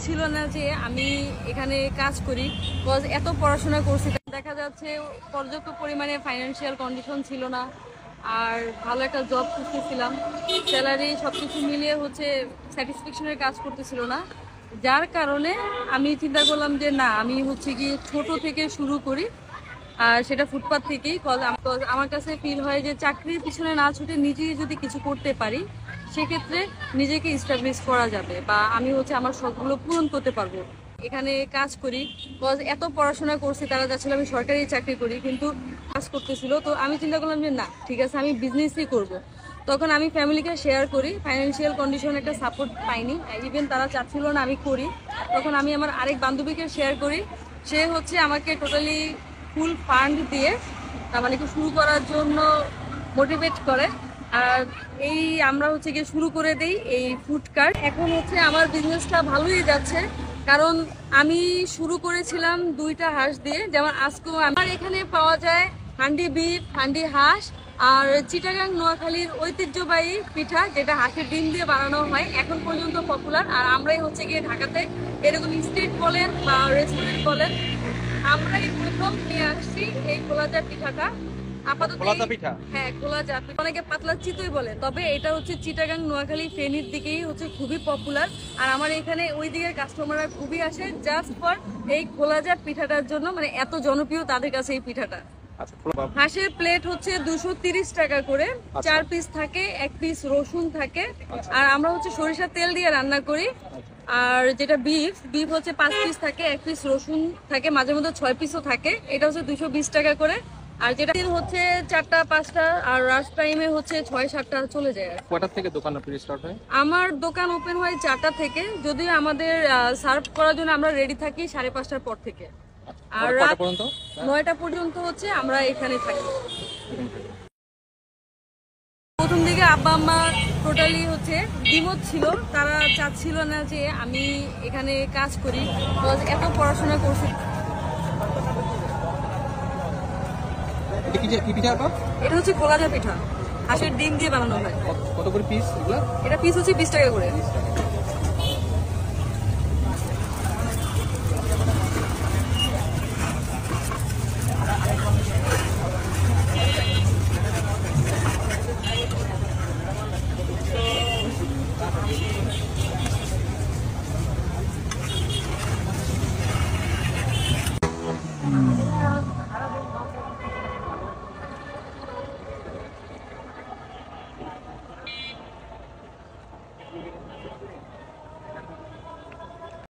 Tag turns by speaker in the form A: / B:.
A: চাচ্ছিল না যে আমি এখানে কাজ করি, বিকজ এত পড়াশোনা করছি, দেখা যাচ্ছে পর্যাপ্ত পরিমাণে ফাইন্যান্সিয়াল কন্ডিশন ছিল না, আর ভালো একটা জব খুঁজতেছিলাম, স্যালারি সবকিছু মিলিয়ে হচ্ছে স্যাটিসফ্যাকশনের কাজ করতেছিল না, যার কারণে আমি চিন্তা করলাম যে না, আমি হচ্ছে কি ছোট থেকে শুরু করি, আর সেটা ফুটপাথ থেকেই। আমার কাছে ফিল হয় যে চাকরির পিছনে না ছুটে নিজেই যদি কিছু করতে পারি, সেক্ষেত্রে নিজেকে এস্টাবলিশ করা যাবে বা আমি হচ্ছে আমার শখগুলো পূরণ করতে পারবো। এখানে কাজ করি, বিকজ এত পড়াশোনা করছি, তারা যাচ্ছিল আমি সরকারি চাকরি করি, কিন্তু কাজ করতেছিল। তো আমি চিন্তা করলাম যে না, ঠিক আছে, আমি বিজনেসই করব। তখন আমি ফ্যামিলিকে শেয়ার করি, ফাইন্যান্সিয়াল কন্ডিশন একটা সাপোর্ট পাইনি, ইভেন তারা চাচ্ছিল না আমি করি। তখন আমি আমার আরেক বান্ধবীকে শেয়ার করি, সে হচ্ছে আমাকে টোটালি ফুল ফান্ড দিয়ে মানে কি শুরু করার জন্য মোটিভেট করে, আর এই আমরা হচ্ছে গিয়ে শুরু করে দেই এই ফুড কার্ট। এখন হচ্ছে আমার বিজনেসটা ভালোই যাচ্ছে, কারণ আমি শুরু করেছিলাম 2টা হাঁস দিয়ে, যেমন আজকেও আমার এখানে পাওয়া যায় হান্ডি বিফ, হান্ডি হাঁস, আর চিটাগাং নোয়াখালীর ঐতিহ্যবাহী পিঠা, যেটা হাঁসের ডিম দিয়ে বানানো হয়, এখন পর্যন্ত পপুলার। আর আমরাই হচ্ছে গিয়ে ঢাকাতে এরকম স্ট্রিট বলেন বা রেস্টুরেন্ট বলেন, আমরাই প্রথম নিয়ে আসছি এই খোলাজা পিঠাটা। আপাতত হ্যাঁ, খোলাজা পিঠা, অনেকে পাতলা চিতই বলে, তবে এটা হচ্ছে চিটাগাং নোয়াখালী ফেনীর দিকেই হচ্ছে খুবই পপুলার। আর আমার এখানে ওই দিকের কাস্টমাররা খুবই আসে জাস্ট ফর এই খোলাজা পিঠাটার জন্য, মানে এত জনপ্রিয় তাদের কাছে এই পিঠাটা। হাঁসের প্লেট হচ্ছে 230 টাকা করে, 4 পিস থাকে, 1 পিস রসুন থাকে, আর আমরা হচ্ছে সরিষার তেল দিয়ে রান্না করি। আর যেটা বিফ হচ্ছে 5 পিস থাকে, 1 পিস রসুন থাকে, মাঝে মধ্যে 6 পিসও থাকে, এটা হচ্ছে 220 টাকা করে। আর যেটা হচ্ছে 4টা 5টা, আর রাশ টাইমে হচ্ছে 6-7টা চলে যায়।
B: কয়টা থেকে দোকান আপনার স্টার্ট হয়?
A: আমার দোকান ওপেন হয় 4টা থেকে, যদিও আমাদের সার্ভ করার জন্য আমরা রেডি থাকি 5:30টার পর থেকে, আর রাত 9টা পর্যন্ত হচ্ছে আমরা এখানে থাকি। প্রথম দিকে আব্বা আম্মা টোটালি হচ্ছে দ্বিমত ছিল, তারা চাচ্ছিল না যে আমি এখানে কাজ করি, এত পড়াশোনা করছি। এটা হচ্ছে খোলাজা পিঠা, হাঁসের ডিম দিয়ে বানানো হয়।
B: কত করে পিস?
A: এটা পিস হচ্ছে 20 টাকা করে।